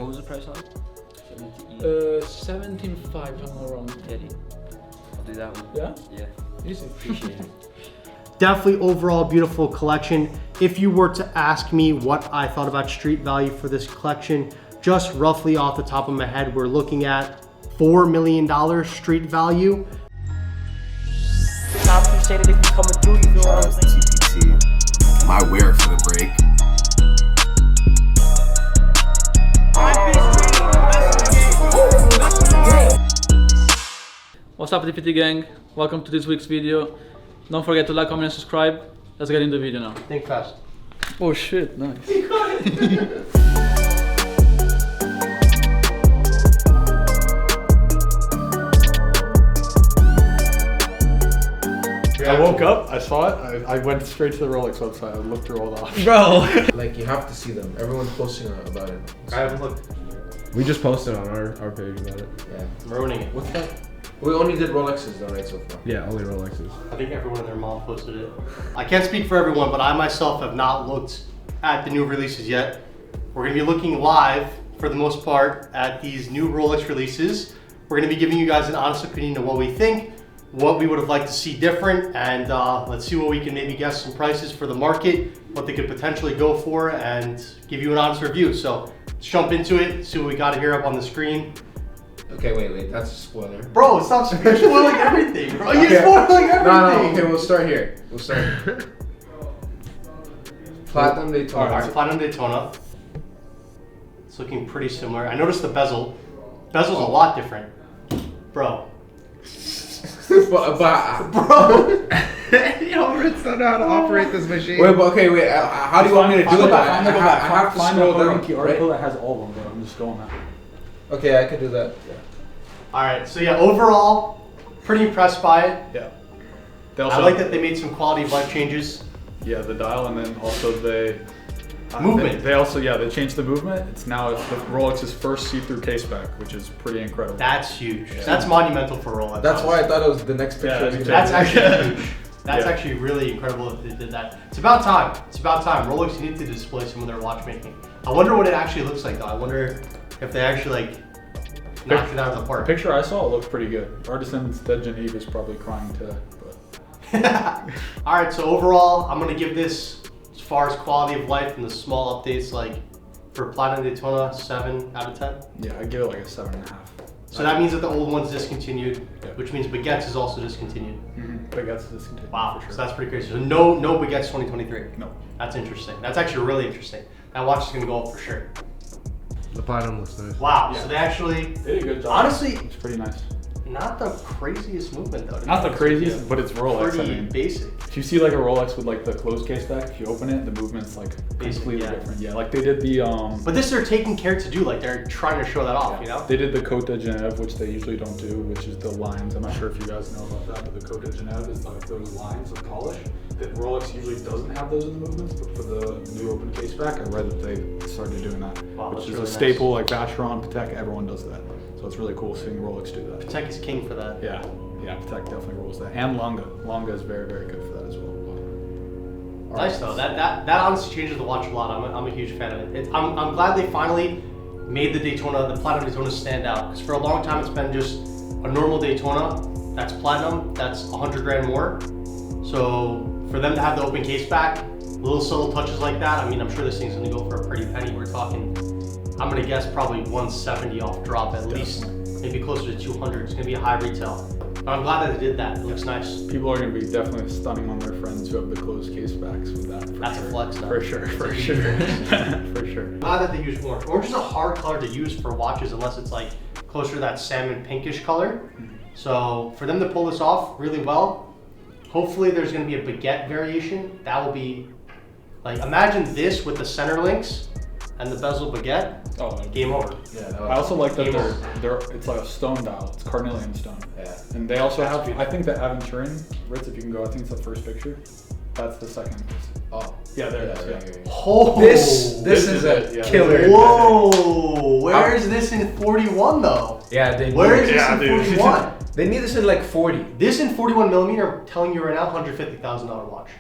was the price on it? 17.5 if I'm not wrong. I'll do that one. Yeah? Yeah. Easy. Appreciate it. Definitely overall beautiful collection. If you were to ask me what I thought about street value for this collection, just roughly off the top of my head, we're looking at $4 million street value. Timepiece Trading, if you coming through, you feel what I'm saying? TPT. My wear for the break. What's up, TPT Gang? Welcome to this week's video. Don't forget to like, comment, and subscribe. Let's get into the video now. Think fast. Oh shit, nice. I woke up, I saw it, I went straight to the Rolex website, I looked through all the options. Bro! Like, you have to see them. Everyone's posting about it. I haven't looked. We just posted on our page about it. Yeah. I'm ruining it. What's that? We only did Rolexes though, right, so far? Yeah, only Rolexes. I think everyone and their mom posted it. I can't speak for everyone, but I myself have not looked at the new releases yet. We're gonna be looking live, for the most part, at these new Rolex releases. We're gonna be giving you guys an honest opinion of what we think, what we would have liked to see different, and let's see what we can maybe guess some prices for the market, what they could potentially go for, and give you an honest review. So let's jump into it, see what we got here up on the screen. Okay, wait, that's a spoiler. Bro, stop spoiling everything, bro. You're spoiling everything. No, okay, we'll start here. Platinum Daytona. All right, Platinum Daytona. It's looking pretty similar. I noticed the bezel. Bezel's a lot different. Bro. but Bro. Yo, Ritz don't know how to operate this machine. wait, how do you want me to do it? I have to scroll down. The article that has all of them, bro. I'm just going that. Okay, I could do that. Yeah. All right, so yeah, overall, pretty impressed by it. Yeah. They also, I like that they made some quality of life changes. Yeah, the dial, and then also they... Movement. They also, yeah, they changed the movement. It's now the Rolex's first see-through case back, which is pretty incredible. That's huge. Yeah. That's monumental for Rolex. That's why I thought it was the next picture. Yeah, that's actually huge. That's actually really incredible if they did that. It's about time. It's about time. Rolex needed to display some of their watchmaking. I wonder what it actually looks like though. I wonder if they actually like knocked it out of the park. The picture I saw looked pretty good. Artisan's Dead Geneve is probably crying today, but... All right, so overall, I'm gonna give this, as far as quality of life and the small updates, like for Platinum Daytona, 7 out of 10. Yeah, I'd give it like a 7.5. So that means that the old one's discontinued, yeah. Which means Baguette's is also discontinued. Baguette's discontinued. Wow, for sure. So that's pretty crazy. So no Baguette's 2023. No. That's interesting. That's actually really interesting. That watch is gonna go up for sure. The platinum looks nice. Wow, Yeah. so they actually, They did a good job. honestly, it's pretty nice. not the craziest movement though. Not the craziest, but it's Rolex. Pretty I mean, basic. if you see like a Rolex with like the closed case back, if you open it, the movement's like completely yeah. different. Yeah, like they did the But this they're taking care to do, like they're trying to show that off, you know? They did the Côte de Genève, which they usually don't do, which is the lines. I'm not sure if you guys know about that, but the Côte de Genève is like those lines of polish that Rolex usually doesn't have those in the movements, but for the new open case back, I read that they started doing that, Wow, which that's is really a staple. Like Vacheron, Patek, everyone does that. So it's really cool seeing Rolex do that. Patek is king for that. Yeah, Patek definitely rules that, and Longa is very, very good for that as well. Nice though. That honestly changes the watch a lot. I'm a huge fan of it. I'm glad they finally made the Platinum Daytona stand out. Because for a long time it's been just a normal Daytona that's platinum, that's 100 grand more. So for them to have the open case back, little subtle touches like that. I mean, I'm sure this thing's gonna go for a pretty penny. We're talking, I'm gonna guess probably 170 off drop at least, maybe closer to 200. It's gonna be a high retail. But I'm glad that they did that. It looks nice. People are going to be definitely stunning on their friends who have the closed case backs with that. That's a flex though. For sure. For sure. Glad that they use orange. Orange is a hard color to use for watches unless it's like closer to that salmon pinkish color. So for them to pull this off really well, hopefully there's going to be a baguette variation. That will be like, imagine this with the center links and the bezel baguette. Oh, game over. Yeah. I also like that it's like a stone dial. It's carnelian stone. Yeah. And they also have, I think the Aventurin, Ritz, if you can go, I think it's the first picture. That's the second. Oh. Yeah, there it is. Yeah. Oh, This is a killer. Whoa! Where is this in 41 though? Yeah, Where is this in 41? They need this in like 40. This in 41 millimeter, I'm telling you right now, $150,000 watch.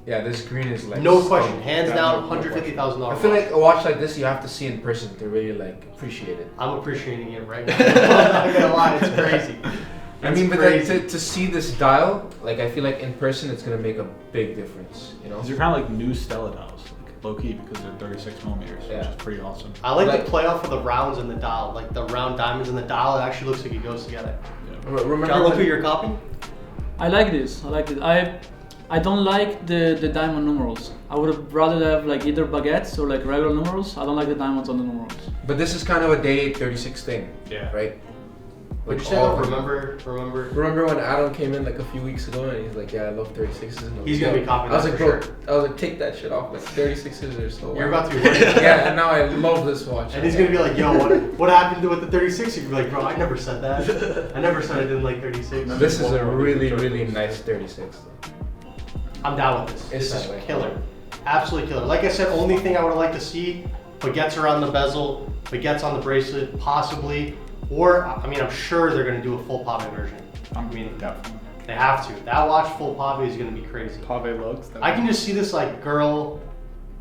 Yeah, this green is like. No question, hands Yeah, down, no $150,000. I feel like a watch like this you have to see in person to really like appreciate it. I'm appreciating it right now. I'm not gonna lie, it's crazy. I mean, but crazy. like, to see this dial, like I feel like in person it's gonna make a big difference. You know. Because you're kind of like new Stella dials, like low key, because they're 36 millimeters, Yeah. which is pretty awesome. I like Like- the play off of the rounds in the dial, like the round diamonds in the dial. It actually looks like it goes together. Remember John, look when- who you're copying. I like this. I like it. I don't like the diamond numerals. I would have rather have like either baguettes or like regular numerals. I don't like the diamonds on the numerals. But this is kind of a day 36 thing. Yeah. Right. What'd you Like say all though? of them. Remember. Remember when Adam came in like a few weeks ago and he's like, yeah, I love 36s. And He's gonna be copying I was that like, for bro, sure. I was like, take that shit off. Like 36s are so. You're wild." about to be working. Yeah, and now I love this watch. And he's gonna be like, yo, what happened with the 36? You're gonna be like, bro, I never said that. I never said I didn't like 36. This is a really, really nice 36 though. I'm down with this. It's This is that way. killer. Absolutely killer. Like I said, only thing I would like to see, baguettes around the bezel, baguettes on the bracelet, possibly. Or, I mean, I'm sure they're gonna do a full pave version. I mean, Definitely. they have to. That watch full pave is gonna be crazy. Pave lugs. I can just see this like girl,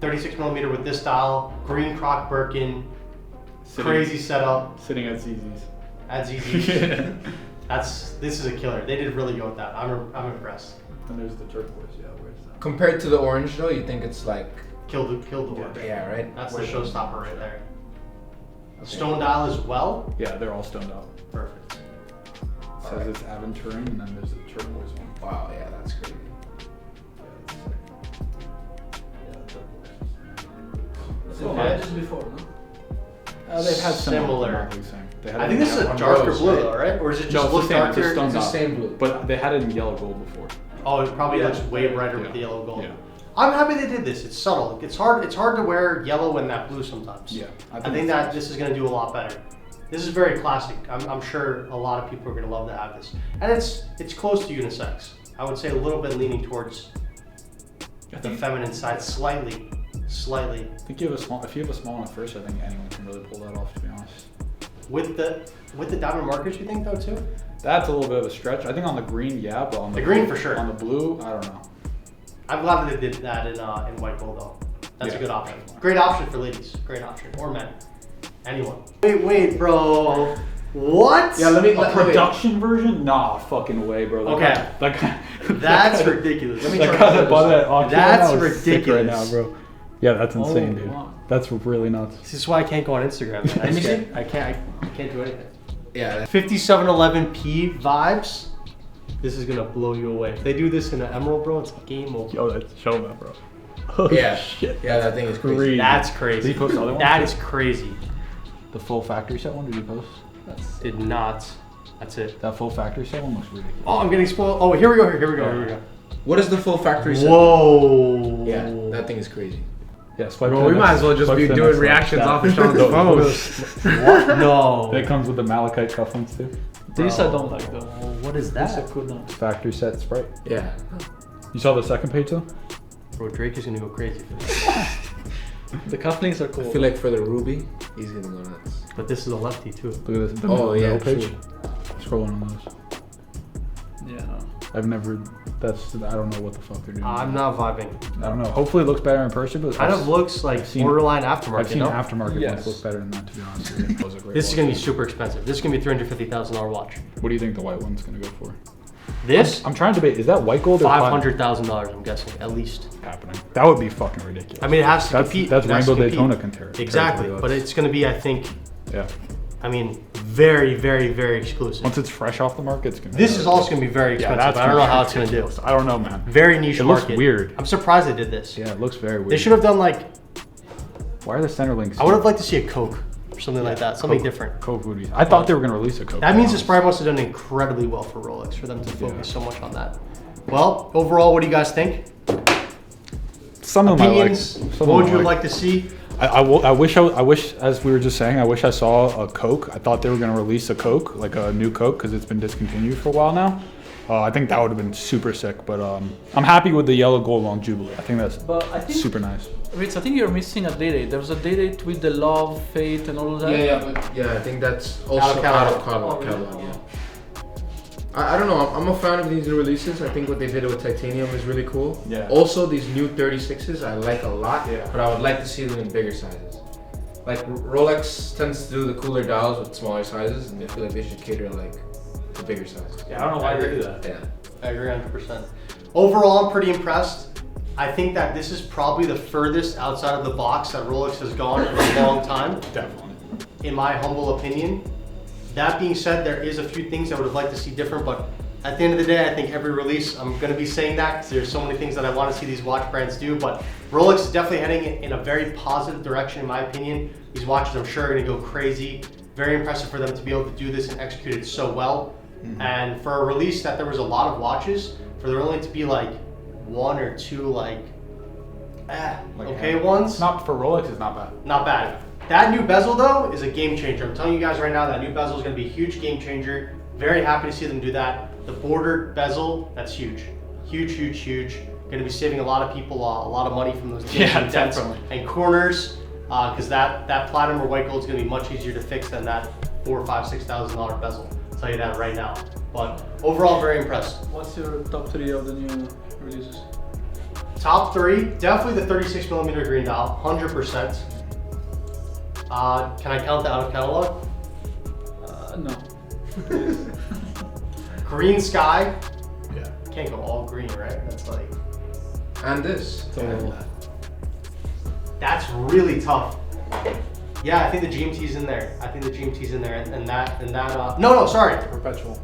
36 millimeter with this dial, green croc Birkin, crazy setup Sitting at ZZ's. at ZZ. This is a killer. They did really good with that. I'm impressed. And there's the turquoise, yeah, where's that? Compared to the orange though, you think it's like, Killed the work. yeah, right? That's the showstopper right there. Stone dial as well. Yeah, they're all stoned up. Perfect. It says it's aventurine, and then there's the turquoise one. Wow, yeah, that's crazy. Yeah, that's sick. Yeah, turquoise. So Okay. just before, no? They've had Similar. They're not really same. They had I it think in this is a yellow- darker rose, blue right? though, right? Or is it No, just it's look the same, it's a darker? stone It's the dial. same blue. But they had it in yellow gold before. Oh, it probably Yeah. looks way brighter with Yeah. the yellow gold. Yeah. I'm happy they did this. It's subtle. It's hard to wear yellow and that blue sometimes. Yeah. I think that this is gonna do a lot better. This is very classic. I'm sure a lot of people are gonna love to have this. And it's close to unisex. I would say a little bit leaning towards the feminine side, slightly. I think you have a small. If you have a small one first, I think anyone can really pull that off. To be honest. With the diamond markers, you think though too? That's a little bit of a stretch. I think on the green, yeah, but on The green for sure. On the blue, I don't know. I'm glad that they did that in white gold though. That's a Yeah. good option. Great option for ladies. Great option. Or men. Anyone. Wait, bro. What? Yeah, let me. A production version? Nah, fucking way, bro. Okay. That's ridiculous. Let me That try guy to that bought that at auction That's right now is sick right now, ridiculous. bro. Yeah, that's insane, dude. wow. That's really nuts. This is why I can't go on Instagram. Man. Let me see. I can't do anything. Yeah. 5711P vibes. This is gonna blow you away. If they do this in an emerald, bro, it's game over. Yo, that's show that, bro. Yeah. Shit. Yeah, that thing is crazy. Crazy. That's crazy. Did he post other ones? That is crazy. The full factory set one, did you post? Did not. That's it. That full factory set one looks ridiculous. Oh, I'm getting spoiled. Oh, here we go. Here we go. What is the full factory set? Whoa. Yeah, that thing is crazy. Yeah, swipe Bro, to the we might next- as well just swipe be to the doing next one. reactions That- off of Sean's Look, phone. look at this. What? No. That comes with the malachite cufflinks too. This I don't like though. Oh, what is This I that? could not. Factory set Sprite. Yeah. You saw the second page though? Bro, Drake is gonna go crazy for this. The cufflinks are I cool. feel like for the ruby, he's gonna go nuts. But this is a lefty too. Look at this. The Oh, yeah, middle page. true. Scroll on those. Yeah. No. I've never. That's. I don't know what the fuck they're doing. I'm not vibing. I don't know. Hopefully it looks better in person, but Kind of looks like I've seen- borderline I've aftermarket. seen No? aftermarket Yes. ones look better than that. To be honest, with you. Those are great This is watches. gonna be super expensive. This is gonna be $350,000 watch. What do you think the white one's gonna go for? This I'm trying to debate. Is that white gold or $500,000. I'm guessing at least. happening? That would be fucking ridiculous. I mean, it has to that's compete. that's It has to Rainbow compete. Daytona compare. Exactly, but it's gonna be, I think, yeah. I mean, very, very, very exclusive. Once it's fresh off the market, it's gonna. Be This is also gonna be very Yeah, expensive. that's I don't know gonna how be it's gonna do. ridiculous. I don't know, man. Very niche It looks market. weird. I'm surprised they did this. Yeah, it looks very weird. They should have done like, Why are the center links? I would have liked to see a Coke or something like that, something different. Coke would be. I thought they were gonna release a Coke. That means this probably must have done incredibly well for Rolex for them to focus so much on that. Well, overall, what do you guys think? Some of them I like. Opinions? Some of What would them you I like to see? I wish, as we were just saying, I wish I saw a Coke. I thought they were going to release a Coke, like a new Coke, because it's been discontinued for a while now. I think that would have been super sick, but I'm happy with the yellow gold on Jubilee. I think that's But I think super nice. Ritz, I think you're missing a date. There was a date with the love, fate, and all of that. Yeah, but I think that's also out of catalog. Yeah. I don't know. I'm a fan of these new releases. I think what they did with titanium is really cool. Yeah. Also, these new 36s I like a lot. Yeah. But I would like to see them in bigger sizes. Like Rolex tends to do the cooler dials with smaller sizes, and I feel like they should cater like to bigger sizes. Yeah, I don't know why they do that. Yeah. I agree 100%. Overall, I'm pretty impressed. I think that this is probably the furthest outside of the box that Rolex has gone in a long time. Definitely. In my humble opinion. That being said, there is a few things I would have liked to see different, but at the end of the day, I think every release, I'm gonna be saying that because there's so many things that I want to see these watch brands do, but Rolex is definitely heading in a very positive direction in my opinion. These watches I'm sure are gonna go crazy. Very impressive for them to be able to do this and execute it so well. And for a release that there was a lot of watches, for there only to be like one or two okay ones. Not for Rolex, it's not bad. Not bad. That new bezel though is a game changer. I'm telling you guys right now, that new bezel is gonna be a huge game changer. Very happy to see them do that. The bordered bezel, that's huge. Huge, huge, huge. Gonna be saving a lot of people a lot of money from those dents and corners. Because that platinum or white gold is gonna be much easier to fix than that $4,000, $5,000, $6,000 bezel. I'll tell you that right now. But overall, very impressed. What's your top 3 of the new releases? Top 3, definitely the 36mm green dial, 100%. Can I count the out of catalog? No. Green sky. Yeah. Can't go all green, right? That's like. And this. That's really tough. Yeah, I think the GMT's in there. And that. No, sorry. Perpetual.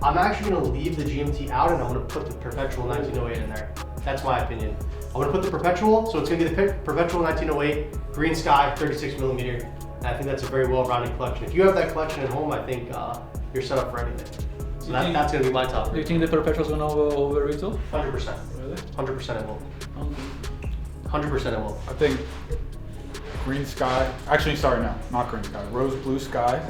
I'm actually gonna leave the GMT out and I'm gonna put the Perpetual 1908 in there. That's my opinion. I'm gonna put the Perpetual, so it's gonna be the Perpetual 1908, green sky, 36mm. And I think that's a very well-rounded collection. If you have that collection at home, I think you're set up for anything. So that's gonna be my top Do 3. you think the Perpetual's gonna go over retail? 100%. Really? 100% it will. Okay. 100% it will. I think green sky, actually sorry, no, not green sky, rose blue sky,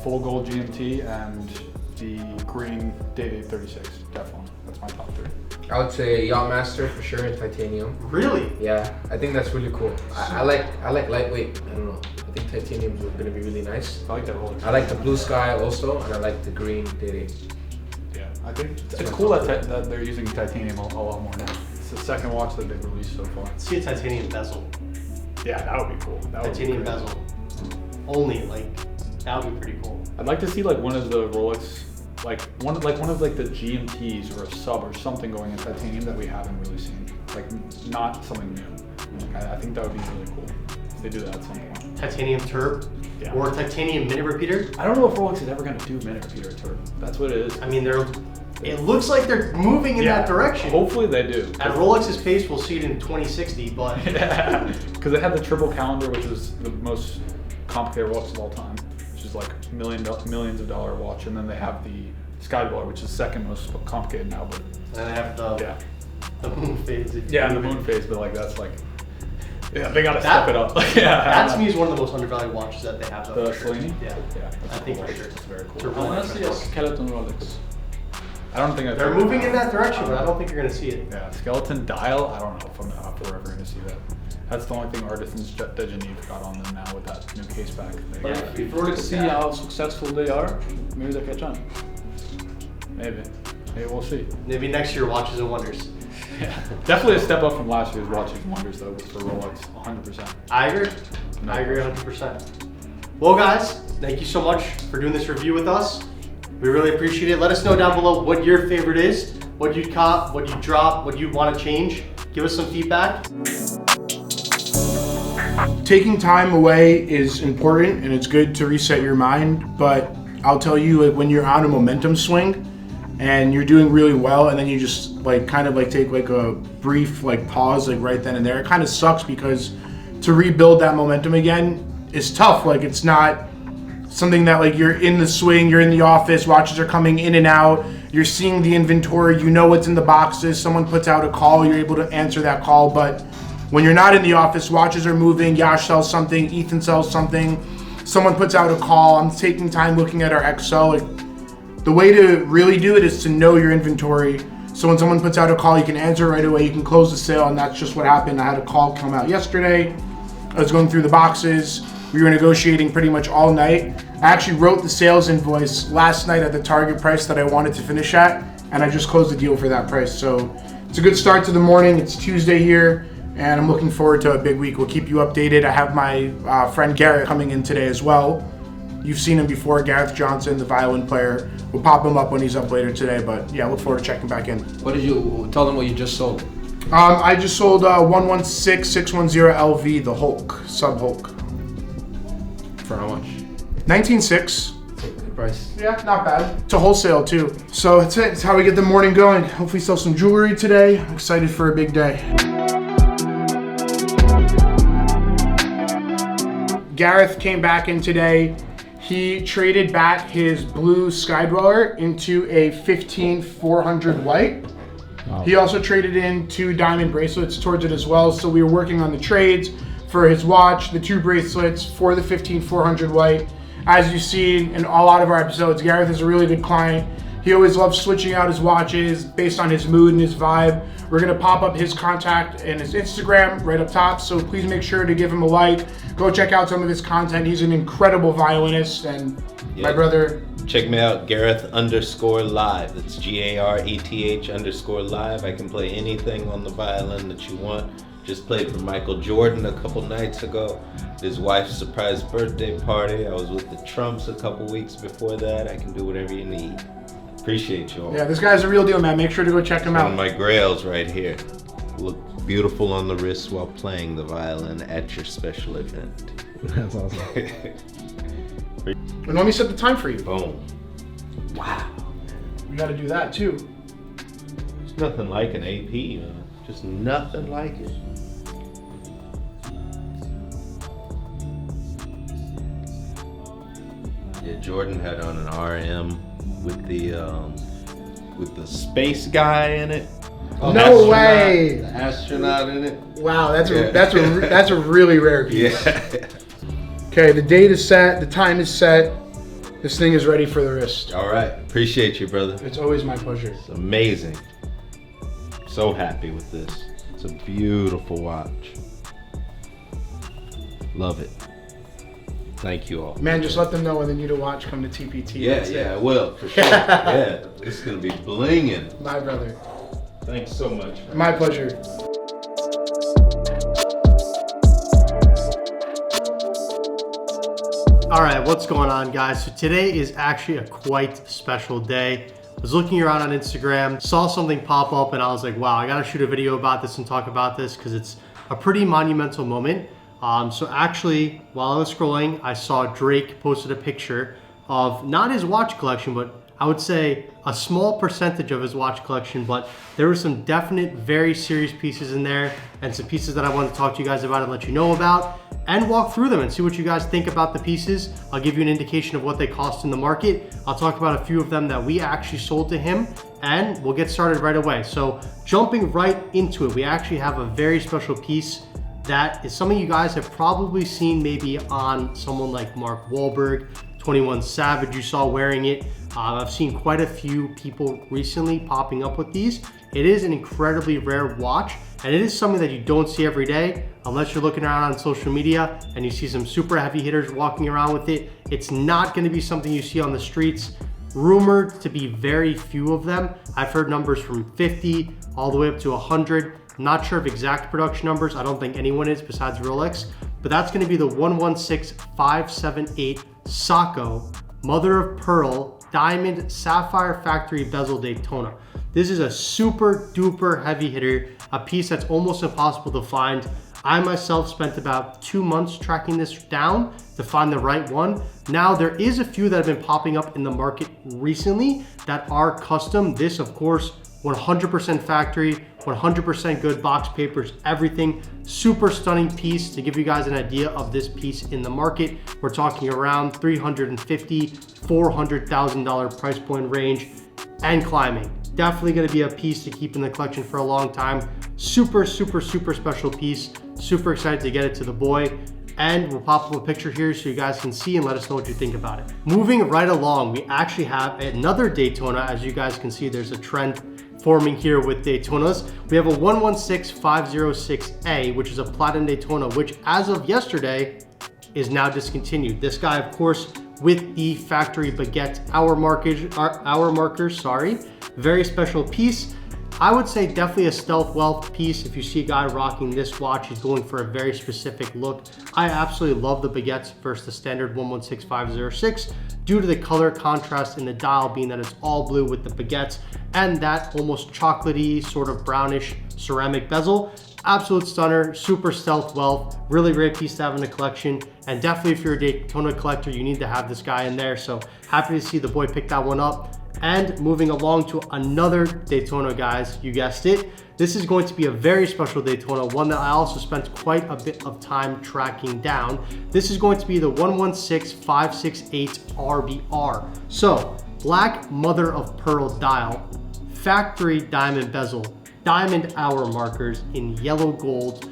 full gold GMT, and the green Day 36, definitely. That's my top 3. I would say Yachtmaster for sure in titanium. Really? Yeah, I think that's really cool. I like lightweight. I don't know. I think titanium is going to be really nice. I like that Rolex. I like the blue sky also, and I like the green Day. Yeah, I think it's cool that they're using titanium a lot more now. It's the second watch that they've released so far. See a titanium bezel. Yeah, that would be cool. That would be Titanium great. bezel. Only, like, that would be pretty cool. I'd like to see like one of the Rolex, like one of the GMTs or a sub or something going in titanium that we haven't really seen. Like not something new. I think that would be really cool if they do that at some point. Titanium turb. Yeah. Or titanium minute repeater. I don't know if Rolex is ever going to do minute repeater turb. That's what it is. I mean, it looks like they're moving in that direction. Hopefully they do. At Rolex's pace, we'll see it in 2060, but Yeah, because they had the triple calendar, which is the most complicated watch of all time, which is like millions of dollar watch, and then they have the Sky Dweller, which is second most complicated now. But then they have the moon phase. Yeah, the moon phase, but like that's like, yeah, they gotta step it up. Yeah, that to me is one of the most undervalued watches that they have. The Cellini? Yeah, that's I think cool. for sure. It's very It's a cool. really I want to see a skeleton Rolex. I don't think They're moving in that direction, but I don't think you're gonna see it. Yeah, skeleton dial. I don't know if we're ever gonna see that. That's the only thing Artisans de Genève got on them now with that new case back. But if Rolex see how successful they are, maybe they catch on. Maybe we'll see. Maybe next year, Watches and Wonders. Yeah, definitely a step up from last year's Watches and Wonders though for Rolex, 100%. I agree. I agree 100%. Well, guys, thank you so much for doing this review with us. We really appreciate it. Let us know down below what your favorite is, what you'd cop, what you'd drop, what you'd want to change. Give us some feedback. Taking time away is important and it's good to reset your mind, but I'll tell you, like, when you're on a momentum swing and you're doing really well and then you just like kind of like take like a brief like pause like right then and there, it kind of sucks because to rebuild that momentum again is tough. Like, it's not something that like you're in the swing, you're in the office, watches are coming in and out, you're seeing the inventory, you know what's in the boxes, someone puts out a call, you're able to answer that call. But when you're not in the office, watches are moving, Yash sells something, Ethan sells something, someone puts out a call, I'm taking time looking at our Excel. Like, the way to really do it is to know your inventory. So when someone puts out a call, you can answer right away, you can close the sale, and that's just what happened. I had a call come out yesterday. I was going through the boxes. We were negotiating pretty much all night. I actually wrote the sales invoice last night at the target price that I wanted to finish at, and I just closed the deal for that price. So it's a good start to the morning. It's Tuesday here, and I'm looking forward to a big week. We'll keep you updated. I have my friend Garrett coming in today as well. You've seen him before, Gareth Johnson, the violin player. We'll pop him up when he's up later today, but yeah, look forward to checking back in. What did you tell them? What you just sold? I just sold 116610 LV, the Hulk, Sub Hulk. For how much? 19.6. Good price. Yeah, not bad. It's a wholesale too. So that's it. It's how we get the morning going. Hopefully sell some jewelry today. I'm excited for a big day. Gareth came back in today. He traded back his blue Skydweller into a 15400 white. Wow. He also traded in 2 diamond bracelets towards it as well. So we were working on the trades for his watch, the 2 bracelets for the 15400 white. As you've seen in a lot of our episodes, Gareth is a really good client. He always loves switching out his watches based on his mood and his vibe. We're gonna pop up his contact and his Instagram right up top, so please make sure to give him a like. Go check out some of his content. He's an incredible violinist, and my brother. Check me out, Gareth_live. That's GARETH_live. I can play anything on the violin that you want. Just played for Michael Jordan a couple nights ago. His wife's surprise birthday party. I was with the Trumps a couple weeks before that. I can do whatever you need. Appreciate you all. Yeah, this guy's a real deal, man. Make sure to go check him out. One of my grails right here. Look beautiful on the wrist while playing the violin at your special event. That's awesome. And let me set the time for you. Boom. Wow. We gotta do that too. There's nothing like an AP, man. Just nothing like it. Yeah, Jordan had on an RM with the space guy in it. Oh, no way! The astronaut in it. Wow, that's a really rare piece. Yeah. Okay, the date is set, the time is set. This thing is ready for the wrist. All right, appreciate you, brother. It's always my pleasure. It's amazing. So happy with this. It's a beautiful watch. Love it. Thank you all. Man, just let them know when they need a watch, come to TPT. Yeah, I will, for sure. Yeah, it's gonna be blinging. My brother. Thanks so much. Man. My pleasure. All right, what's going on, guys? So today is actually a quite special day. I was looking around on Instagram, saw something pop up, and I was like, wow, I gotta shoot a video about this and talk about this because it's a pretty monumental moment. So actually, while I was scrolling, I saw Drake posted a picture of not his watch collection, but I would say a small percentage of his watch collection, but there were some definite, very serious pieces in there and some pieces that I want to talk to you guys about and let you know about and walk through them and see what you guys think about the pieces. I'll give you an indication of what they cost in the market. I'll talk about a few of them that we actually sold to him, and we'll get started right away. So jumping right into it, we actually have a very special piece that is something you guys have probably seen maybe on someone like Mark Wahlberg, 21 Savage, you saw wearing it. I've seen quite a few people recently popping up with these. It is an incredibly rare watch, and it is something that you don't see every day unless you're looking around on social media and you see some super heavy hitters walking around with it. It's not gonna be something you see on the streets. Rumored to be very few of them. I've heard numbers from 50 all the way up to 100. I'm not sure of exact production numbers. I don't think anyone is besides Rolex, but that's gonna be the 116578 Sacco Mother of Pearl Diamond Sapphire Factory Bezel Daytona. This is a super duper heavy hitter, a piece that's almost impossible to find. I myself spent about 2 months tracking this down to find the right one. Now there is a few that have been popping up in the market recently that are custom. This, of course, 100% factory, 100% good box papers, everything. Super stunning piece. To give you guys an idea of this piece in the market, we're talking around $350,000, $400,000 price point range and climbing. Definitely gonna be a piece to keep in the collection for a long time. Super, super, super special piece. Super excited to get it to the boy. And we'll pop up a picture here so you guys can see and let us know what you think about it. Moving right along, we actually have another Daytona. As you guys can see, there's a trend forming here with Daytonas. We have a 116506A, which is a platinum Daytona, which as of yesterday is now discontinued. This guy, of course, with the factory baguette hour markers, sorry. Very special piece. I would say definitely a stealth wealth piece. If you see a guy rocking this watch, he's going for a very specific look. I absolutely love the baguettes versus the standard 116506 due to the color contrast in the dial being that it's all blue with the baguettes and that almost chocolatey sort of brownish ceramic bezel. Absolute stunner, super stealth wealth, really great piece to have in the collection. And definitely if you're a Daytona collector, you need to have this guy in there. So happy to see the boy pick that one up. And moving along to another Daytona, guys, you guessed it. This is going to be a very special Daytona, one that I also spent quite a bit of time tracking down. This is going to be the 116568 RBR. So, black mother of pearl dial, factory diamond bezel, diamond hour markers in yellow gold.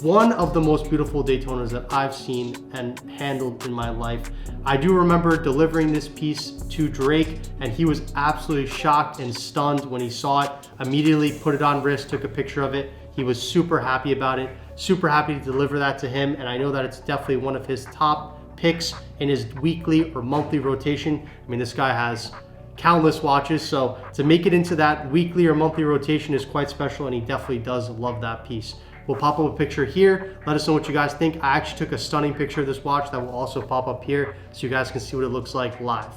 One of the most beautiful Daytonas that I've seen and handled in my life. I do remember delivering this piece to Drake and he was absolutely shocked and stunned when he saw it. Immediately put it on wrist, took a picture of it. He was super happy about it, super happy to deliver that to him. And I know that it's definitely one of his top picks in his weekly or monthly rotation. I mean, this guy has countless watches, so to make it into that weekly or monthly rotation is quite special, and he definitely does love that piece. We'll pop up a picture here. Let us know what you guys think. I actually took a stunning picture of this watch that will also pop up here so you guys can see what it looks like live.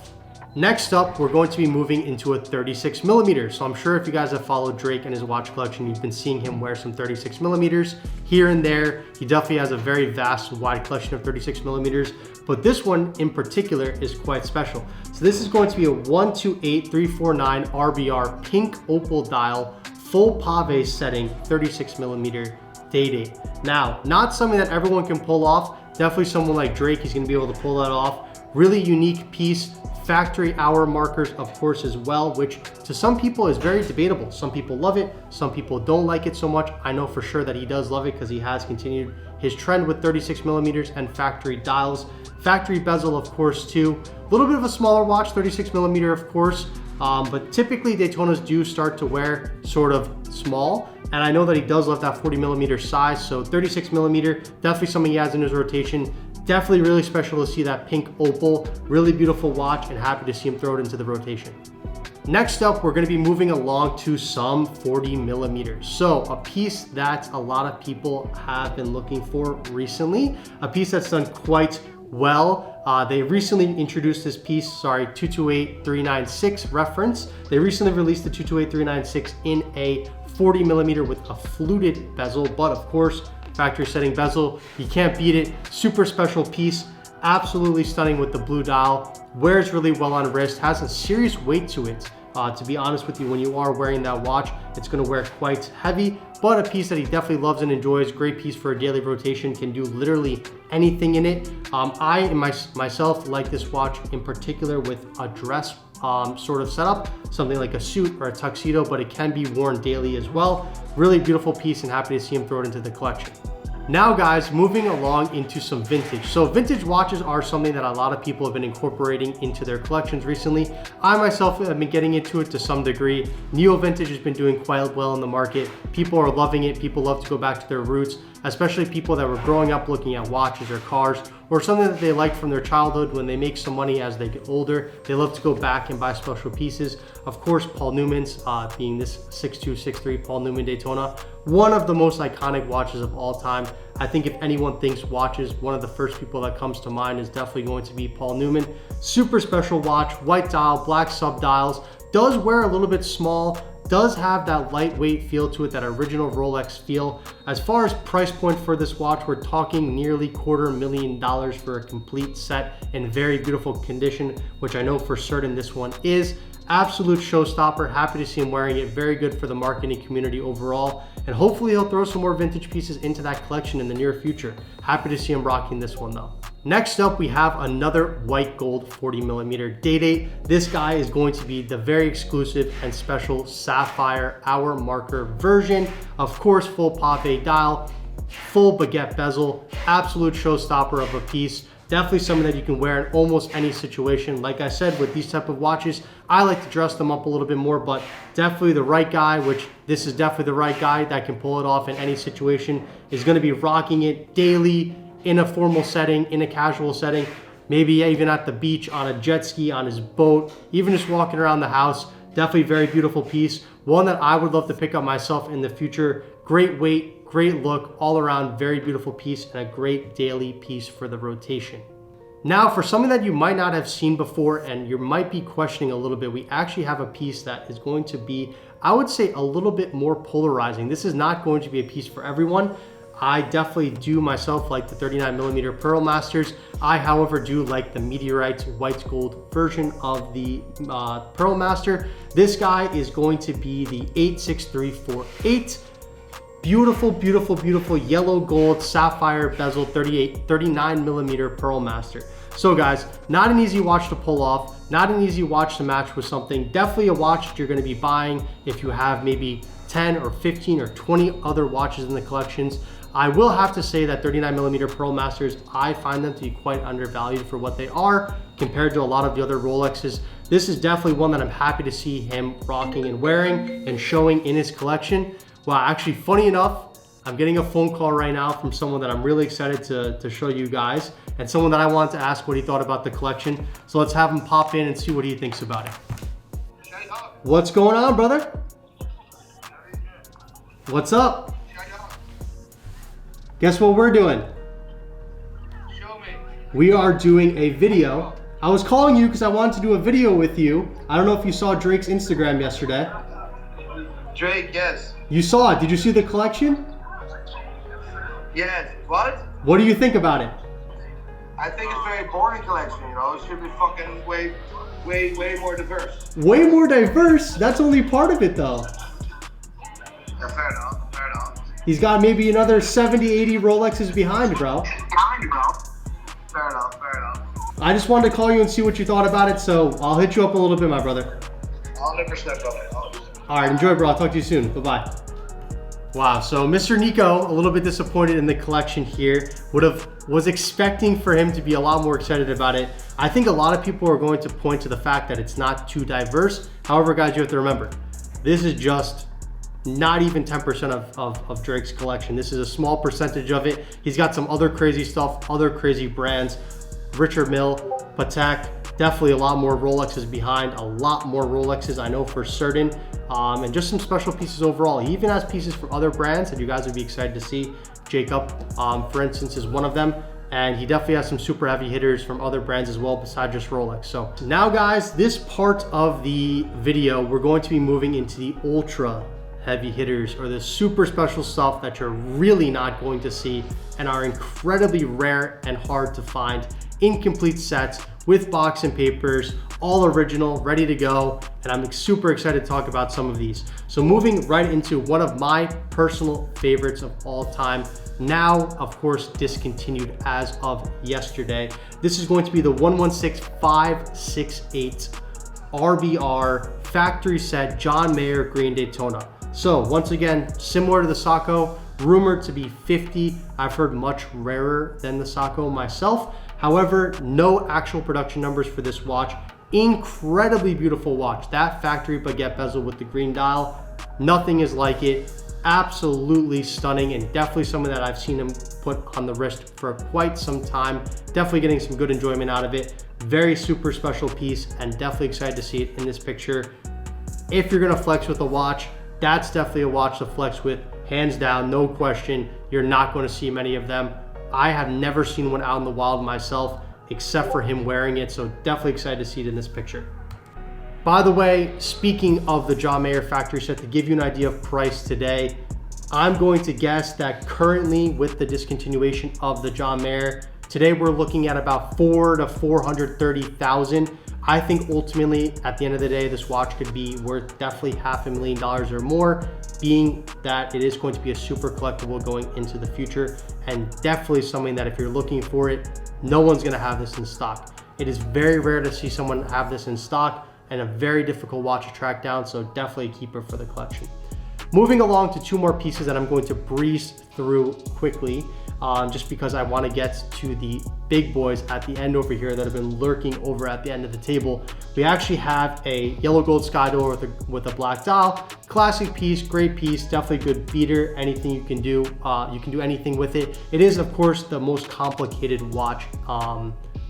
Next up, we're going to be moving into a 36 millimeter. So I'm sure if you guys have followed Drake and his watch collection, you've been seeing him wear some 36 millimeters here and there. He definitely has a very vast and wide collection of 36 millimeters, but this one in particular is quite special. So this is going to be a 128349 RBR pink opal dial, full pave setting, 36 millimeter date. Now, not something that everyone can pull off. Definitely someone like Drake, he's gonna be able to pull that off. Really unique piece. Factory hour markers, of course, as well, which to some people is very debatable. Some people love it, some people don't like it so much. I know for sure that he does love it because he has continued his trend with 36 millimeters and factory dials. Factory bezel, of course, too. A little bit of a smaller watch, 36 millimeter, of course, but typically Daytonas do start to wear sort of small. And I know that he does love that 40 millimeter size, so 36 millimeter, definitely something he has in his rotation. Definitely really special to see that pink opal, really beautiful watch, and happy to see him throw it into the rotation. Next up, we're gonna be moving along to some 40 millimeters. So a piece that a lot of people have been looking for recently, a piece that's done quite well. They recently introduced this piece, 228396 reference. They recently released the 228396 in a 40 millimeter with a fluted bezel, but of course, factory setting bezel, you can't beat it. Super special piece, absolutely stunning with the blue dial. Wears really well on wrist, has a serious weight to it. To be honest with you, when you are wearing that watch, it's gonna wear quite heavy, but a piece that he definitely loves and enjoys. Great piece for a daily rotation, can do literally anything in it. I myself like this watch in particular with a dress sort of setup, something like a suit or a tuxedo, but it can be worn daily as well. Really beautiful piece and happy to see him throw it into the collection. Now guys, moving along into some vintage. So vintage watches are something that a lot of people have been incorporating into their collections recently. I myself have been getting into it to some degree. Neo vintage has been doing quite well in the market. People are loving it. People love to go back to their roots, especially people that were growing up looking at watches or cars or something that they liked from their childhood. When they make some money as they get older, they love to go back and buy special pieces. Of course, Paul Newman's, being this 6263 Paul Newman Daytona, one of the most iconic watches of all time. I think if anyone thinks watches, one of the first people that comes to mind is definitely going to be Paul Newman. Super special watch, white dial, black sub dials, does wear a little bit small, does have that lightweight feel to it, that original Rolex feel. As far as price point for this watch, we're talking nearly $250,000 for a complete set in very beautiful condition, which I know for certain this one is. Absolute showstopper, happy to see him wearing it. Very good for the marketing community overall. And hopefully he'll throw some more vintage pieces into that collection in the near future. Happy to see him rocking this one though. Next up, we have another white gold 40 millimeter date. This guy is going to be the very exclusive and special sapphire hour marker version. Of course, full pave dial, full baguette bezel, absolute showstopper of a piece. Definitely something that you can wear in almost any situation. Like I said, with these type of watches, I like to dress them up a little bit more, but definitely the right guy, which this is definitely the right guy that can pull it off in any situation, is gonna be rocking it daily, in a formal setting, in a casual setting, maybe even at the beach, on a jet ski, on his boat, even just walking around the house. Definitely very beautiful piece. One that I would love to pick up myself in the future. Great weight, great look, all around very beautiful piece, and a great daily piece for the rotation. Now for something that you might not have seen before and you might be questioning a little bit, we actually have a piece that is going to be, I would say, a little bit more polarizing. This is not going to be a piece for everyone. I definitely do myself like the 39mm Pearl Masters. I, however, do like the Meteorite white gold version of the Pearl Master. This guy is going to be the 86348. Beautiful, beautiful, beautiful yellow gold sapphire bezel 39mm Pearl Master. So guys, not an easy watch to pull off, not an easy watch to match with something. Definitely a watch that you're going to be buying if you have maybe 10 or 15 or 20 other watches in the collections. I will have to say that 39mm Pearl Masters, I find them to be quite undervalued for what they are compared to a lot of the other Rolexes. This is definitely one that I'm happy to see him rocking and wearing and showing in his collection. Wow, actually, funny enough, I'm getting a phone call right now from someone that I'm really excited to show you guys, and someone that I wanted to ask what he thought about the collection. So let's have him pop in and see what he thinks about it. What's going on, brother? What's up? Guess what we're doing? Show me. We are doing a video. I was calling you because I wanted to do a video with you. I don't know if you saw Drake's Instagram yesterday. Drake, yes. You saw it. Did you see the collection? Yes. What? What do you think about it? I think it's very boring collection, you know? It should be fucking way more diverse. Way more diverse? That's only part of it though. Yeah, fair enough, fair enough. He's got maybe another 70, 80 Rolexes behind, bro. Fair enough, fair enough. I just wanted to call you and see what you thought about it, so I'll hit you up a little bit, my brother. 100%, brother. 100%. All right, enjoy, bro. I'll talk to you soon. Bye-bye. Wow, so Mr. Nico, a little bit disappointed in the collection here. Was expecting for him to be a lot more excited about it. I think a lot of people are going to point to the fact that it's not too diverse. However, guys, you have to remember, this is just not even 10% of Drake's collection. This is a small percentage of it. He's got some other crazy stuff, other crazy brands. Richard Mille, Patek, definitely a lot more Rolexes behind, a lot more Rolexes, I know for certain. And just some special pieces overall. He even has pieces from other brands that you guys would be excited to see. Jacob, for instance, is one of them. And he definitely has some super heavy hitters from other brands as well besides just Rolex. So now guys, this part of the video, we're going to be moving into the ultra heavy hitters, or the super special stuff that you're really not going to see and are incredibly rare and hard to find. Incomplete sets with box and papers, all original, ready to go, and I'm super excited to talk about some of these. So moving right into one of my personal favorites of all time, now of course discontinued as of yesterday. This is going to be the 116568 RBR factory set John Mayer Green Daytona. So once again, similar to the Sacco, rumored to be 50. I've heard much rarer than the Sacco myself. However, no actual production numbers for this watch. Incredibly beautiful watch. That factory baguette bezel with the green dial, nothing is like it. Absolutely stunning, and definitely something that I've seen him put on the wrist for quite some time. Definitely getting some good enjoyment out of it. Very super special piece, and definitely excited to see it in this picture. If you're gonna flex with a watch, that's definitely a watch to flex with, hands down, no question. You're not gonna see many of them. I have never seen one out in the wild myself, except for him wearing it, so definitely excited to see it in this picture. By the way, speaking of the John Mayer factory set, to give you an idea of price today, I'm going to guess that currently with the discontinuation of the John Mayer, today we're looking at about $400,000 to $430,000. I think ultimately, at the end of the day, this watch could be worth definitely $500,000 or more, being that it is going to be a super collectible going into the future, and definitely something that if you're looking for it, no one's gonna have this in stock. It is very rare to see someone have this in stock, and a very difficult watch to track down, so definitely a keeper for the collection. Moving along to two more pieces that I'm going to breeze through quickly. just because I want to get to the big boys at the end over here that have been lurking over at the end of the table. We actually have a yellow gold sky door with a black dial. Classic piece, great piece, definitely good beater. Anything you can do anything with it. It is, of course, the most complicated watch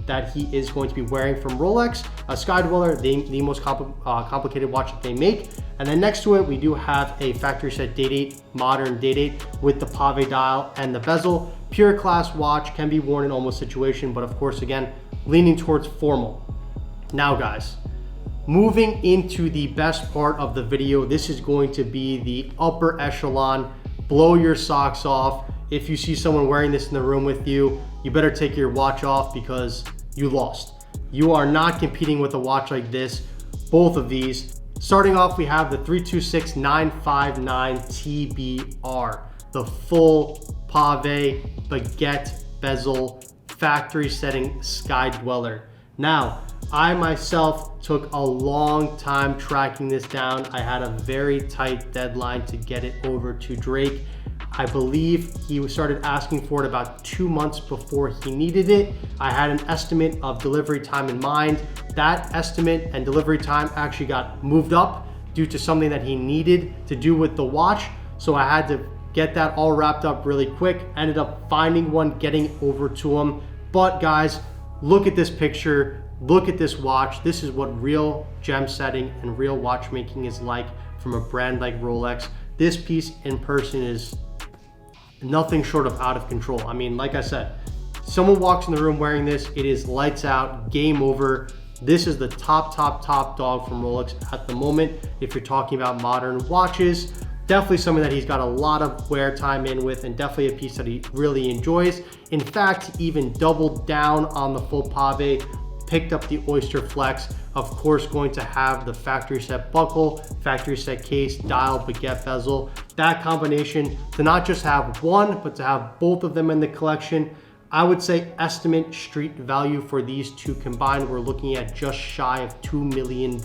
that he is going to be wearing from Rolex. A Sky Dweller, the most complicated watch that they make. And then next to it, we do have a factory set date, modern date with the pave dial and the bezel. Pure class watch, can be worn in almost situation, but of course, again, leaning towards formal. Now guys, moving into the best part of the video, this is going to be the upper echelon, blow your socks off. If you see someone wearing this in the room with you, you better take your watch off because you lost. You are not competing with a watch like this, both of these. Starting off, we have the 326959 TBR, the full pave baguette bezel factory setting Sky Dweller. Now, I myself took a long time tracking this down. I had a very tight deadline to get it over to Drake. I believe he started asking for it about 2 months before he needed it. I had an estimate of delivery time in mind. That estimate and delivery time actually got moved up due to something that he needed to do with the watch. So I had to get that all wrapped up really quick. Ended up finding one, getting it over to him. But guys, look at this picture. Look at this watch. This is what real gem setting and real watchmaking is like from a brand like Rolex. This piece in person is nothing short of out of control. I mean, like I said, someone walks in the room wearing this, it is lights out, game over. This is the top dog from Rolex at the moment. If you're talking about modern watches, definitely something that he's got a lot of wear time in with, and definitely a piece that he really enjoys. In fact, he even doubled down on the full pave, picked up the Oyster Flex, of course going to have the factory set buckle, factory set case, dial, baguette bezel. That combination, to not just have one, but to have both of them in the collection, I would say estimate street value for these two combined, we're looking at just shy of $2 million.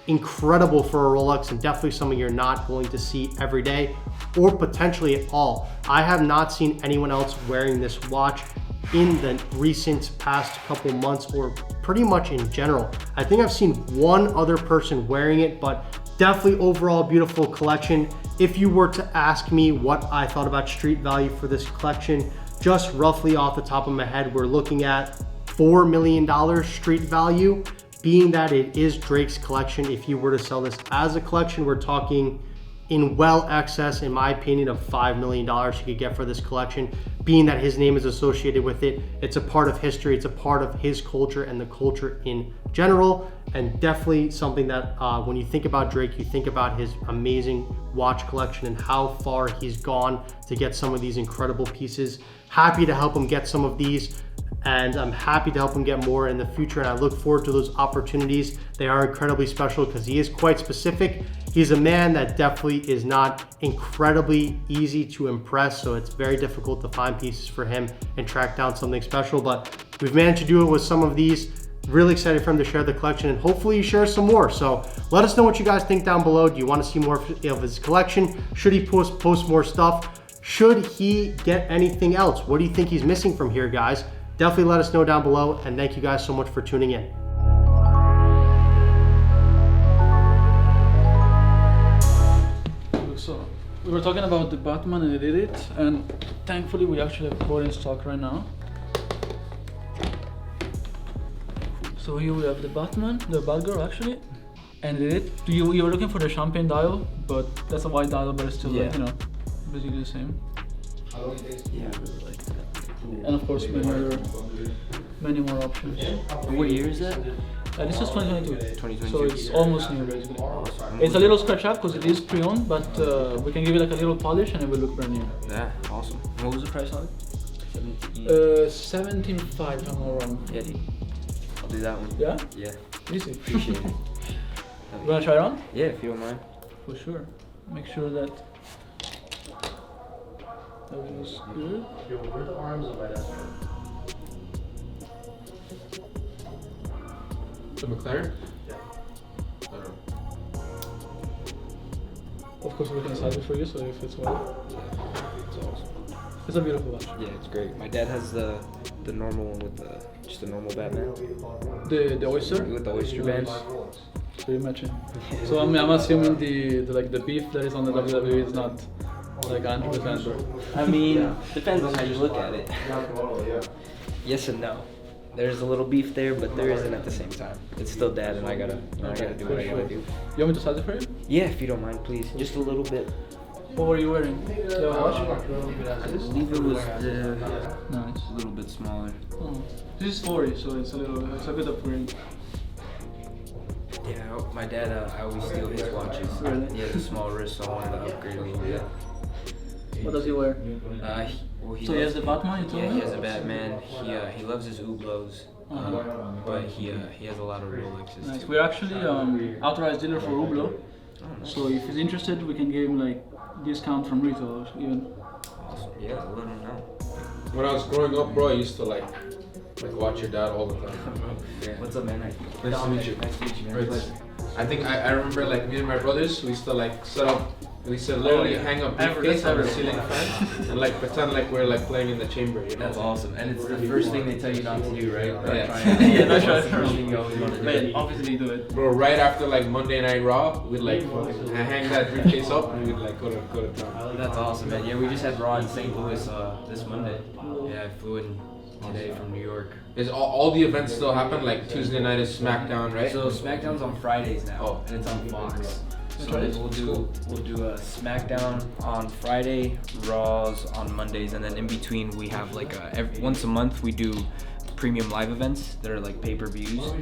Incredible for a Rolex, and definitely something you're not going to see every day or potentially at all. I have not seen anyone else wearing this watch in the recent past couple months, or pretty much in general. I think I've seen one other person wearing it, but definitely overall beautiful collection. If you were to ask me what I thought about street value for this collection, just roughly off the top of my head, we're looking at $4 million street value. Being that it is Drake's collection, if you were to sell this as a collection, we're talking in well excess, in my opinion, of $5 million you could get for this collection. Being that his name is associated with it, it's a part of history, it's a part of his culture and the culture in general, and definitely something that when you think about Drake, you think about his amazing watch collection and how far he's gone to get some of these incredible pieces. Happy to help him get some of these, and I'm happy to help him get more in the future, and I look forward to those opportunities. They are incredibly special because he is quite specific. He's a man that definitely is not incredibly easy to impress, so it's very difficult to find pieces for him and track down something special, but we've managed to do it with some of these. Really excited for him to share the collection, and hopefully he shares some more. So let us know what you guys think down below. Do you want to see more of his collection? Should he post more stuff? Should he get anything else? What do you think he's missing from here, guys? Definitely let us know down below, and thank you guys so much for tuning in. So we were talking about the Batman, and I did it, and thankfully we actually have both in stock right now. So here we have the Batman, the Batgirl actually, and it. You were looking for the champagne dial, but that's a white dial, but it's still like, you know, basically the same. Yeah, I really like that. And of course many more options. And what year is that? This is 2022. 2022. So it's almost new basically. It's a little scratch up because it is pre-owned, but we can give it like a little polish and it will look brand new. Yeah, awesome. And what was the price on it? 17.5 if I'm not wrong. Yeah, I'll do that one. Yeah? Yeah. Easy. Appreciate it. You wanna try it on? Yeah, if you don't mind. For sure. Make sure that everything's good. Where the arms of that? The McLaren? Yeah. Of course we can size it for you, so if it's well. It's awesome. It's a beautiful watch. Yeah, it's great. My dad has the normal one with just the normal Batman. The oyster? With the oyster bands. Pretty much. So I'm assuming the beef that is on the WWE is not like 100%. I mean, depends on how you look at it. Yes and no. There's a little beef there, but there isn't at the same time. It's still dad, and I gotta do what I gotta do. You want me to size it for you? Yeah, if you don't mind, please. Just a little bit. What were you wearing? The watch? I believe it was Nice. a little bit smaller. Oh. This is 40, so it's a good upgrade. Yeah, my dad, I always steal his watches. Really? He has a small wrist, so I wanted to upgrade a little bit. What does he wear? So he has the Batman, you told Yeah, me? he has a Batman. He loves his Hublots, but he has a lot of Rolexes. Nice. Too. We're actually authorized dealer for Hublot. So if he's interested, we can give him like discount from retail even. Awesome. Yeah, let him know. When I was growing up, bro, I used to like watch your dad all the time. Yeah. What's up, man? Nice to meet you. Nice to meet you, man. RITZ. I think I remember like me and my brothers, we used to like set up. We used to literally hang up briefcase on the ceiling fan and like pretend like we're like playing in the chamber. You know? That's awesome. And it's the first thing they tell you not to do, right? Yeah. Yeah, that's right. That's the first thing you always want to do. But obviously do it. Bro, right after like Monday Night Raw, we'd like hang that briefcase up and we'd like go to town. That's awesome, man. Yeah, we just had Raw in St. Louis this Monday. Yeah, I flew in today from New York. Is all the events still happen? Like Tuesday night is SmackDown, right? So SmackDown's on Fridays now, and it's on Fox. So we'll do a SmackDown on Friday, Raws on Mondays, and then in between we have like once a month we do premium live events that are like pay-per-views.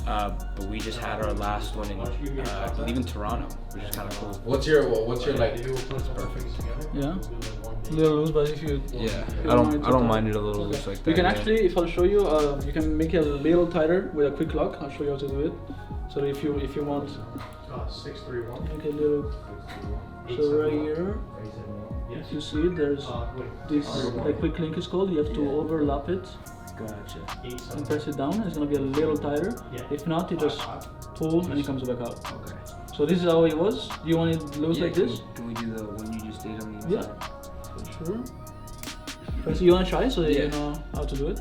But we just had our last one in I believe in Toronto, which is kind of cool. What's your like? It's perfect. Yeah. A little loose, but if you I don't mind it a little loose like that. You can actually, if I'll show you, you can make it a little tighter with a quick lock. I'll show you how to do it. So if you want, 631. make a little. So right here, if you see it, there's this like quick link is called. You have to overlap it. Gotcha. And press it down. It's gonna be a little tighter. If not, you just pull and it comes back out. Okay. So this is how it was. Do you want it loose like this? Can we do the one you just did on the inside? Yeah. Sure. Press. You wanna try so that you know how to do it?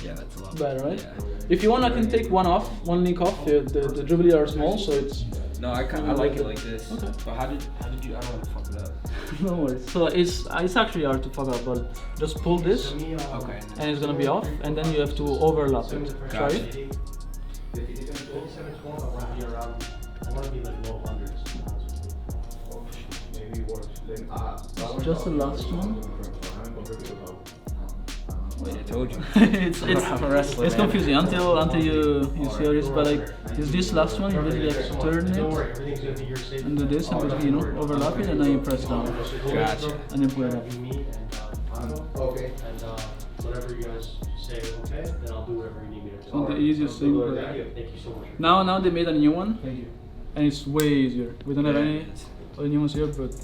Yeah, that's a lot Better, right? Yeah. If you want, I can take one link off. The Jubilee are small, so it's. No, I like it like this. Okay. But how did you? I don't want to fuck it up. No worries. So it's actually hard to fuck up, but just pull this, Okay. and it's gonna be off, and then you have to overlap it. Try it. Just the last one. Wait, I told you. it's I'm a wrestler, it's man. confusing until you see how it is, but like is this last one you basically like turn it and do this and basically overlap it and then you press down. Gotcha. And then put it up. Okay. And whatever you guys say, okay, then I'll do whatever you need me to do. So the easiest thing. Thank you so much. Now they made a new one, and it's way easier. We don't have any other new ones here, but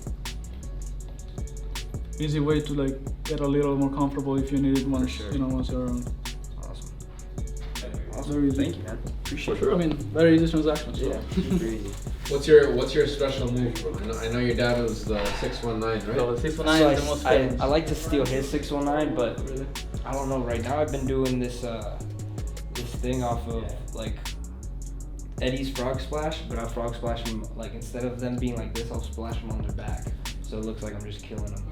easy way to like get a little more comfortable if you need it once once you're around. Awesome. Very easy. Thank you, man. Appreciate For sure. I mean, very easy transaction. So. Yeah, super easy. What's your special move, bro? I know your dad was the 619, right? So 619 is the most famous. I like to steal his 619, but I don't know. Right now, I've been doing this thing off of like Eddie's Frog Splash, but I'll Frog Splash them like instead of them being like this, I'll splash them on their back. So it looks like I'm just killing them.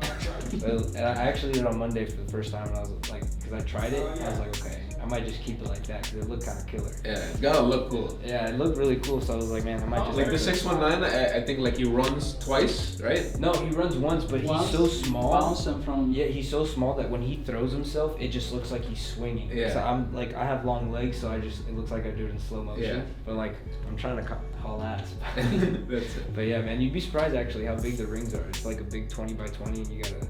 And I actually did it on Monday for the first time, and I was like, because I tried it, and I was like, okay, I might just keep it like that, because it looked kind of killer. Yeah, it's gotta look cool. Yeah, it looked really cool, so I was like, man, I might just... Like the 619, I think like he runs twice, right? No, he runs once, but he's so small. Bounce him from... Yeah, he's so small that when he throws himself, it just looks like he's swinging. Yeah. So I'm like, I have long legs, so it looks like I do it in slow motion. Yeah. But like, I'm trying to haul ass. That's it. But yeah, man, you'd be surprised actually how big the rings are. It's like a big 20 by 20, and you gotta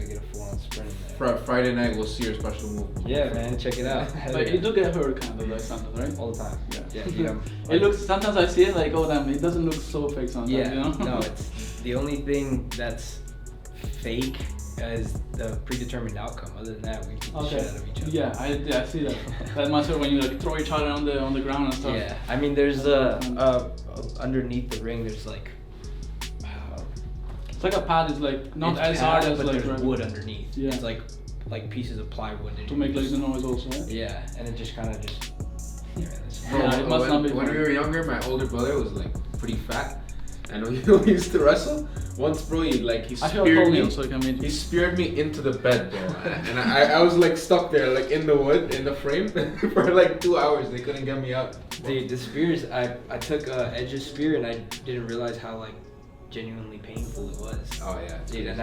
get a full-on sprint in there. Friday night, we'll see your special move. Yeah, man, check it out. But you do get hurt kind of like sometimes, right? All the time. Yeah. Yeah. It looks, sometimes I see it like, oh damn, it doesn't look so fake sometimes, Yeah, you know? no, it's the only thing that's fake is the predetermined outcome. Other than that, we keep the shit out of each other. Yeah, I see that. That must be when you like throw each other on the ground and stuff. Yeah, I mean, there's underneath the ring, there's like It's like a pad. It's like not It's as pad, hard as but like there's regular. wood underneath. Yeah. It's like pieces of plywood. To make like the noise also. Right? Yeah, and it just kind of just. Yeah, that's Bro, Yeah, it must not be when fun. we were younger, my older brother was like pretty fat, and we used to wrestle. Once, bro, he I feel speared cold, me. so I can meet He you. speared me into the bed, bro, and I was like stuck there, like in the wood, in the frame, for like 2 hours. They couldn't get me out. Dude, the spears, I took Edge's spear and I didn't realize how like genuinely painful it was. Oh yeah, Dude, and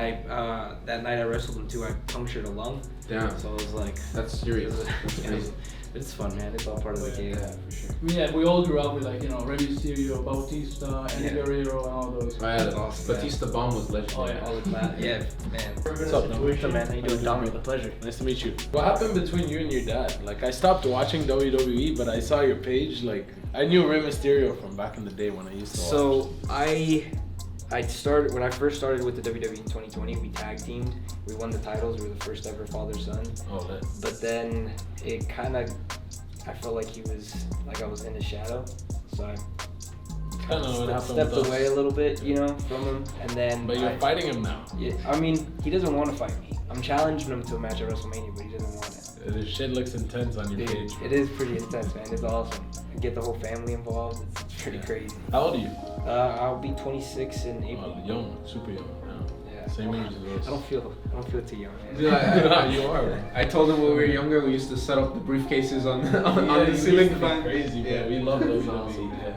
that night I wrestled him too, I punctured a lung. Damn, So I was like, that's serious. That's yeah, crazy. it's fun, man. It's all part of the game. Yeah, for sure. Yeah, we all grew up with like, you know, Rey Mysterio, Bautista, and Yeah. Guerrero and all those. Oh, yeah, the Awesome, Batista bomb was legendary. Oh, yeah. All the class. Yeah, man. What's up, man? What's up, man? How you doing, Dominic? A pleasure. Nice to meet you. What happened between you and your dad? Like, I stopped watching WWE, but I saw your page. Like, I knew Rey Mysterio from back in the day when I used to watch. So I started when I first started with the WWE in 2020. We tag teamed. We won the titles. We were the first ever father-son. Oh, that. But then it kind of, I felt like he was like I was in his shadow, so I Kind of what happened stepped with us. away a little bit, you know, from him. And then But you're fighting him now. Yeah, I mean, he doesn't want to fight me. I'm challenging him to a match at WrestleMania, but he doesn't want it. This shit looks intense on your Dude, page. it is pretty intense, man. It's awesome. Get the whole family involved. It's pretty crazy. How old are you? I'll be 26 in Oh, April. young, super young. Yeah. Same age as us. I don't feel too young, man. Yeah, You are, bro. I told him when we were younger, we used to set up the briefcases on the ceiling fan. Crazy, bro. Yeah, We love those. awesome. Yeah.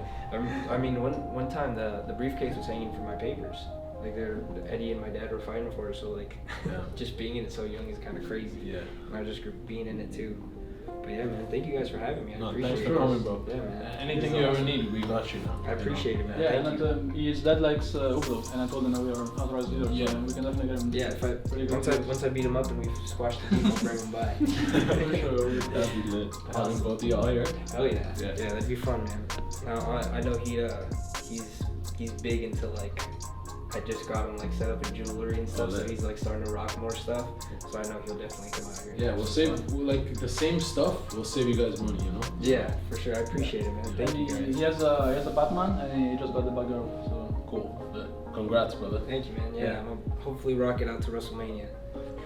I mean, one time the briefcase was hanging for my papers. Like Eddie and my dad were fighting for it, so like Yeah. just being in it so young is kind of crazy. Yeah. And I was just being in it too. But yeah, man, thank you guys for having me. I No, appreciate thanks it. for coming, bro. Yeah, man. Anything you ever need, we got you now. I appreciate it, man. Yeah, Thank and you. his dad likes Uber, and I told him that we are authorized dealers, Yeah. so we can definitely get him. Yeah, if I Pretty good. once I beat him up and we squash the team, I'll bring him by. For sure. That'd be lit. Having both of y'all here. Hell yeah. Yeah. Yeah, that'd be fun, man. Now I know he's big into like. I just got him like set up in jewelry and stuff, so lit. he's like starting to rock more stuff. So I know he'll definitely come out here. and Yeah, have we'll some save fun. like the same stuff. We'll save you guys money, you know. Yeah, for sure. I appreciate it, man. Thank And you he guys. has a Batman, and he just got the Batgirl, so Cool. Congrats, brother. Thank you, man. Yeah, Yeah. I'm gonna hopefully rock it out to WrestleMania.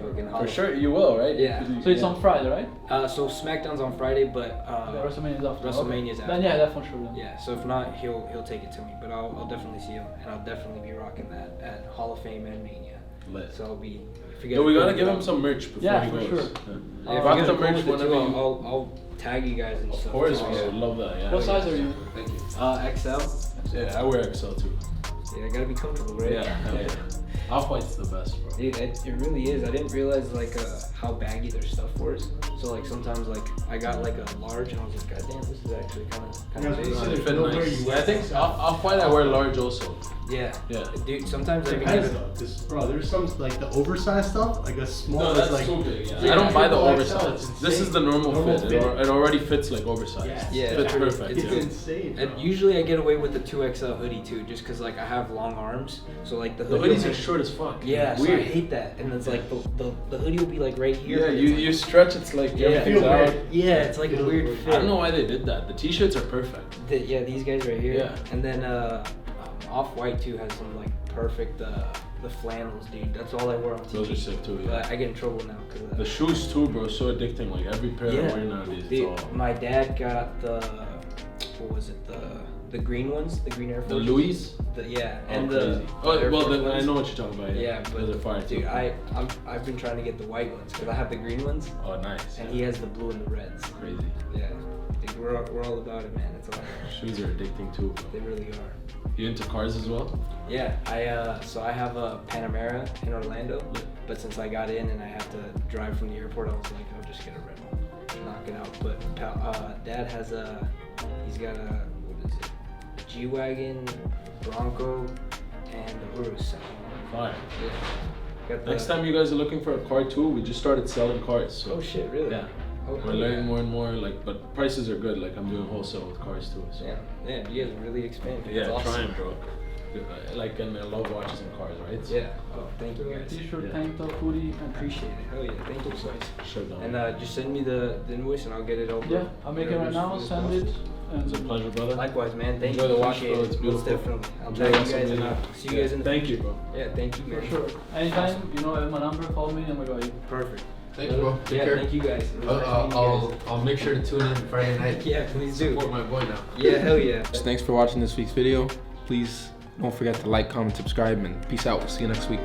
Fucking For sure, you will, right? Yeah. So it's on Friday, right? So SmackDown's on Friday, but WrestleMania is after. WrestleMania's okay. after. Then yeah, that's for sure. Then. yeah. So if not, he'll take it to me. But I'll definitely see him, and I'll definitely be rocking that at Hall of Fame and Mania. Lit. So I'll be. Yo, we gotta give him some merch before Yeah, he for goes. sure. Yeah, if Rock you guys the are cool merch with it whenever too, you. I'll tag you guys and Of stuff. course, too. we would love that. Yeah. What size are you? Thank you. XL. Yeah, I wear XL too. Yeah, I gotta be comfortable, right? Yeah. Hell yeah. Off-White's the best, bro. Dude, it really is. I didn't realize like how baggy their stuff was. So like sometimes like I got like a large and I was like, God damn, this is actually kind of big. They fit nice. Yeah, I think Off-White I wear large also. Yeah. Yeah. Dude, sometimes I even Depends get though, 'cause, bro, there's some like the oversized stuff, like a small. No, that's that's like, too big. Yeah. Yeah, I don't buy the triple XL, oversized. it's This is insane. the normal Normal fit. fit. It already fits like oversized. Yeah, Fits it's perfect. It's yeah. insane. Bro. And usually I get away with the 2XL hoodie too, just cause like I have long arms. So like the The hoodie. hoodies are short as fuck. Yeah, so I Weird. hate that. And it's like the hoodie will be like right here. Yeah, but you it's you stretch. It's like Yeah, everything's feel out. weird. yeah, it's like a Feels weird weird. fit. I don't know why they did that. The t-shirts are perfect. Yeah, these guys right here. Yeah. And then Off-White too has some like perfect the flannels, dude. That's all I wear on TV. Those are sick too. Yeah. But I get in trouble now because The shoes too, bro. So addicting. Like every pair Yeah. I wear nowadays. Dude, It's all my dad got the what was it the green ones, the green Air Force. the Louis. Yeah, Oh, and crazy. the Oh Air well, Force then I ones. know what you're talking about. Yeah, but those are fire too. dude, I've been trying to get the white ones because I have the green ones, Oh, nice. and yeah. he has the blue and the reds. Crazy. Yeah, dude, we're all about it, man. It's all Shoes are addicting too. Bro. they really are. You into cars as well? Yeah, I have a Panamera in Orlando, but since I got in and I have to drive from the airport, I was like, I'll just get a rental, knock it out. But Dad has he's got a what is it, a G-Wagon, Bronco, and a Urus. Fire. Yeah. Got the- Next time you guys are looking for a car too, we just started selling cars. So Oh shit, really? yeah, Oh, we're yeah. learning more and more. Like, but prices are good. Like I'm doing wholesale with cars too. So Yeah, you guys really expanded. yeah, That's awesome. trying, bro. Like, and I love watches and cars, right? So, Yeah. Oh, thank you guys. T-shirt, Yeah. tank top, hoodie. I appreciate it. Hell yeah, thank you guys. Shut down. And just send me the invoice and I'll get it over. Yeah, I'll make it right now. Send it. It's a pleasure, brother. Likewise, man. Thank Enjoy you. the watch, Appreciate bro. it. It's beautiful. Most definitely. I'll Enjoy tag the you guys rest and of the see you guys in the Thank you, bro. Yeah, thank you, man. For sure. Anytime, you know, I have my number, call me, and we got you. Perfect. Thank you, bro. Take Yeah, care. thank you guys. It was nice meeting you guys. I'll make sure to tune in Friday night. Yeah, please do. Support my boy now. Yeah, hell yeah. Thanks for watching this week's video. Please don't forget to like, comment, subscribe, and peace out. See you next week.